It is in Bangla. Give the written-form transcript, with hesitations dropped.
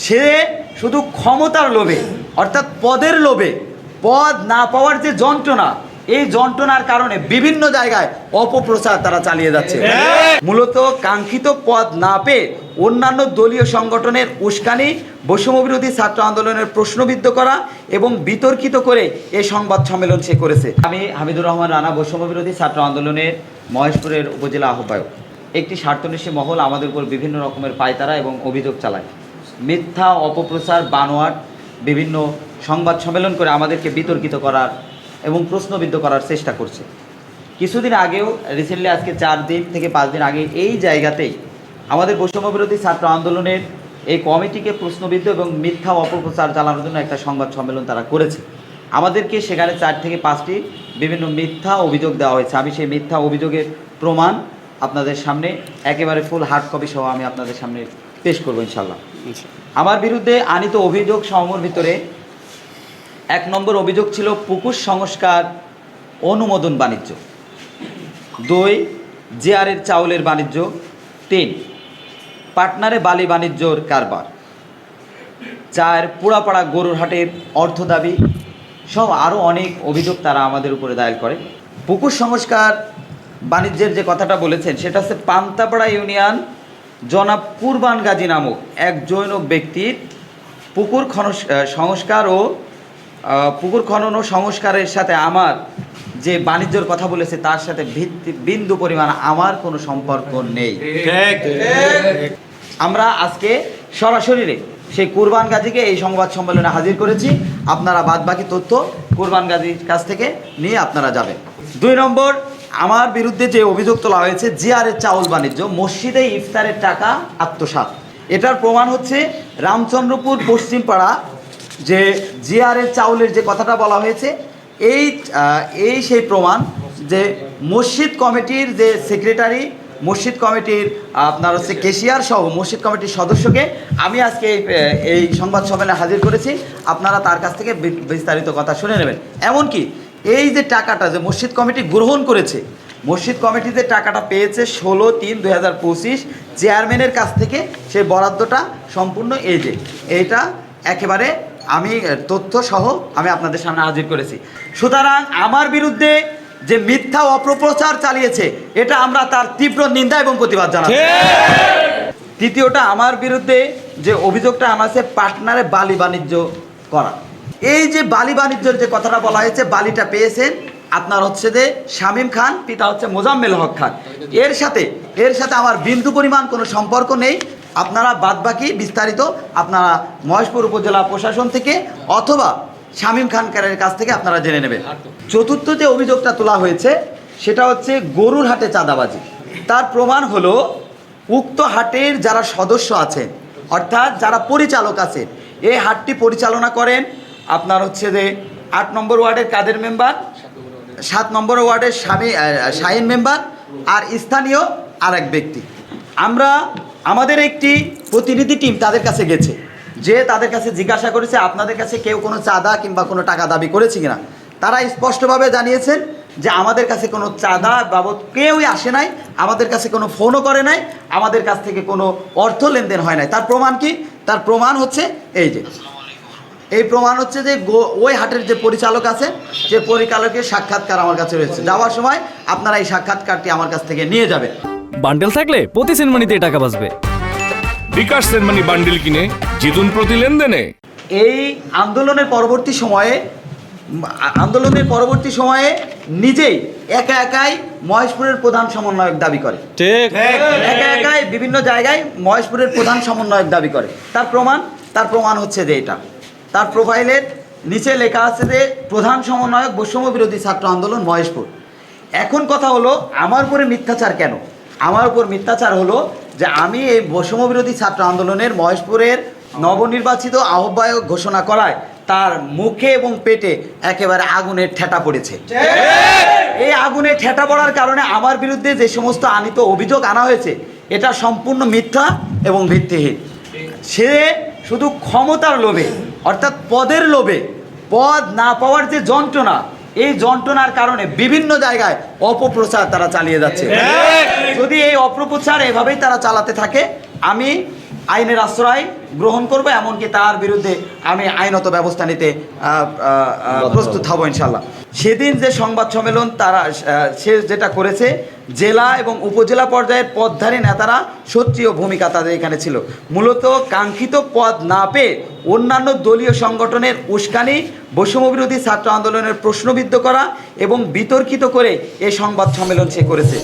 সে শুধু ক্ষমতার লোভে অর্থাৎ পদের লোভে, পদ না পাওয়ার যে যন্ত্রণা, এই যন্ত্রণার কারণে বিভিন্ন জায়গায় অপপ্রচার তারা চালিয়ে যাচ্ছে। মূলত কাঙ্ক্ষিত পদ না পেয়ে অন্যান্য দলীয় সংগঠনের উস্কানি, বৈষম্যবিরোধী ছাত্র আন্দোলনের প্রশ্নবিদ্ধ করা এবং বিতর্কিত করে এই সংবাদ সম্মেলন সে করেছে। আমি হামিদুর রহমান রানা, বৈষম্যবিরোধী ছাত্র আন্দোলনের মহেশপুরের উপজেলা আহ্বায়ক। একটি স্বার্থন্বেষী মহল আমাদের উপর বিভিন্ন রকমের পায়তারা এবং অভিযোগ চালায়, মিথ্যা, অপপ্রচার, বানোয়াট বিভিন্ন সংবাদ সম্মেলন করে আমাদেরকে বিতর্কিত করার এবং প্রশ্নবিদ্ধ করার চেষ্টা করছে। কিছুদিন আগেও রিসেন্টলি আজকে 4 দিন থেকে 5 দিন আগে এই জায়গাতেই আমাদের বৈষম্যবিরোধী ছাত্র আন্দোলনের এই কমিটিকে প্রশ্নবিদ্ধ এবং মিথ্যা অপপ্রচার চালানোর জন্য একটা সংবাদ সম্মেলন তারা করেছে। আমাদেরকে সেখানে 4 থেকে 5টি বিভিন্ন মিথ্যা অভিযোগ দেওয়া হয়েছে। আমি সেই মিথ্যা অভিযোগের প্রমাণ আপনাদের সামনে একেবারে ফুল হার্ড কপি সহ আমি আপনাদের সামনে পেশ করবো ইনশাল্লাহ। আমার বিরুদ্ধে আনিত অভিযোগ সমূহের ভিতরে 1 নম্বর অভিযোগ ছিল পুকুর সংস্কার অনুমোদন বাণিজ্য, 2 জেআরের চাউলের বাণিজ্য, 3 পাটনারে বালি বাণিজ্যর কারবার, 4 পুরাপাড়া গরুর হাটের অর্থ দাবি সহ আরও অনেক অভিযোগ তারা আমাদের উপরে দায়ের করে। পুকুর সংস্কার বাণিজ্যের যে কথাটা বলেছেন সেটা হচ্ছে পান্তাপাড়া ইউনিয়ন জনাব কুরবান গাজী নামক এক জৈন ব্যক্তির পুকুর সংস্কার ও পুকুর খনন ও সংস্কারের সাথে আমার যে বাণিজ্যর কথা বলেছে তার সাথে বিন্দু পরিমাণ আমার কোনো সম্পর্ক নেই। আমরা আজকে সরাসরি সেই কুরবান গাজীকে এই সংবাদ সম্মেলনে হাজির করেছি। আপনারা বাদবাকি তথ্য কুরবান গাজীর কাছ থেকে নিয়ে আপনারা যাবেন। 2 নম্বর, আমার বিরুদ্ধে যে অভিযোগ তোলা হয়েছে জিআরের চাউল বাণিজ্য, মসজিদে ইফতারের টাকা আত্মসাৎ। এটার প্রমাণ হচ্ছে রামচন্দ্রপুর পশ্চিমপাড়া যে জিআরের চাউলের যে কথাটা বলা হয়েছে, এই সেই প্রমাণ যে মসজিদ কমিটির যে সেক্রেটারি, মসজিদ কমিটির আপনার হচ্ছে কেশিয়ার সহ মসজিদ কমিটির সদস্যকে আমি আজকে এই সংবাদ সম্মেলনে হাজির করেছি। আপনারা তার কাছ থেকে বিস্তারিত কথা শুনে নেবেন। এমনকি এই যে টাকাটা যে মসজিদ কমিটি গ্রহণ করেছে, মসজিদ কমিটি যে টাকাটা পেয়েছে 16/3/2025 চেয়ারম্যানের কাছ থেকে, সেই বরাদ্দটা সম্পূর্ণ এইটা একেবারে আমি তথ্য সহ আমি আপনাদের সামনে হাজির করেছি। সুতরাং আমার বিরুদ্ধে যে মিথ্যা অপপ্রচার চালিয়েছে এটা আমরা তার তীব্র নিন্দা এবং প্রতিবাদ জানাচ্ছি। তৃতীয়টা, আমার বিরুদ্ধে যে অভিযোগটা আনাছে পাটনারে বালি বাণিজ্য করা। এই যে বালি বাণিজ্যের যে কথাটা বলা হয়েছে, বালিটা পেয়েছেন আপনার হচ্ছে যে শামীম খান, পিতা হচ্ছে মোজাম্মেল হক খান। এর সাথে আমার বিন্দু পরিমাণ কোনো সম্পর্ক নেই। আপনারা বাদবাকি বিস্তারিত আপনারা মহেশপুর উপজেলা প্রশাসন থেকে অথবা শামীম খানকারের কাছ থেকে আপনারা জেনে নেবেন। চতুর্থ যে অভিযোগটা তোলা হয়েছে সেটা হচ্ছে গরুর হাটে চাঁদাবাজি। তার প্রমাণ হলো উক্ত হাটের যারা সদস্য আছেন অর্থাৎ যারা পরিচালক আছেন, এই হাটটি পরিচালনা করেন আপনার হচ্ছে যে 8 নম্বর ওয়ার্ডের কাদের মেম্বার, 7 নম্বর ওয়ার্ডের শাহিন মেম্বার আর স্থানীয় আরেক ব্যক্তি। আমাদের একটি প্রতিনিধি টিম তাদের কাছে গেছে, যে তাদের কাছে জিজ্ঞাসা করেছে আপনাদের কাছে কেউ কোনো চাঁদা কিংবা কোনো টাকা দাবি করেছে কিনা। তারা স্পষ্টভাবে জানিয়েছেন যে আমাদের কাছে কোনো চাঁদা বাবদ কেউই আসে নাই, আমাদের কাছে কোনো ফোনও করে নাই, আমাদের কাছ থেকে কোনো অর্থ লেনদেন হয় নাই। তার প্রমাণ কি? তার প্রমাণ হচ্ছে এই প্রমাণ হচ্ছে যে ওই হাটের যে পরিচালক আছে, যে পরিচালকের সাক্ষাৎকার আমার কাছে রয়েছে। যাওয়ার সময় আপনারা এই সাক্ষাৎকারটি আমার কাছ থেকে নিয়ে যাবেন। বান্ডেল থাকলে প্রতি সেনমানিতে টাকা বাঁচবে। বিকাশ সেনমানি বান্ডেল কিনে জিতুন প্রতি লেনদেনে। এই আন্দোলনের পরবর্তী সময়ে নিজেই একাই মহেশপুরের প্রধান সমন্বয়ক দাবি করে। একাই বিভিন্ন জায়গায় মহেশপুরের প্রধান সমন্বয়ক দাবি করে। তার প্রমাণ হচ্ছে যে এটা তার প্রোফাইলের নিচে লেখা আছে যে প্রধান সমন্বয়ক বৈষম্যবিরোধী ছাত্র আন্দোলন মহেশপুর। এখন কথা হলো আমার উপরে মিথ্যাচার কেন? আমার উপর মিথ্যাচার হলো যে আমি এই বৈষম্যবিরোধী ছাত্র আন্দোলনের মহেশপুরের নবনির্বাচিত আহ্বায়ক ঘোষণা করায় তার মুখে এবং পেটে একেবারে আগুনের ঠেটা পড়েছে। এই আগুনের ঠেটা পড়ার কারণে আমার বিরুদ্ধে যে সমস্ত আনিত অভিযোগ আনা হয়েছে এটা সম্পূর্ণ মিথ্যা এবং ভিত্তিহীন। সে শুধু ক্ষমতার লোভে অর্থাৎ পদের লোভে, পদ না পাওয়ার যে যন্ত্রণা, এই যন্ত্রণার কারণে বিভিন্ন জায়গায় অপপ্রচার তারা চালিয়ে যাচ্ছে। যদি এই অপপ্রচার এভাবেই তারা চালাতে থাকে, আমি আইনের আশ্রয় গ্রহণ করবো, এমনকি তার বিরুদ্ধে আমি আইনত ব্যবস্থা নিতে প্রস্তুত হব ইনশাল্লাহ। সেদিন যে সংবাদ সম্মেলন তারা সে যেটা করেছে, জেলা এবং উপজেলা পর্যায়ের পদধারী নেতারা সক্রিয় ভূমিকা তাদের এখানে ছিল। মূলত কাঙ্ক্ষিত পদ না পেয়ে অন্যান্য দলীয় সংগঠনের উস্কানি, বৈষম্যবিরোধী ছাত্র আন্দোলনের প্রশ্নবিদ্ধ করা এবং বিতর্কিত করে এই সংবাদ সম্মেলন সে করেছে।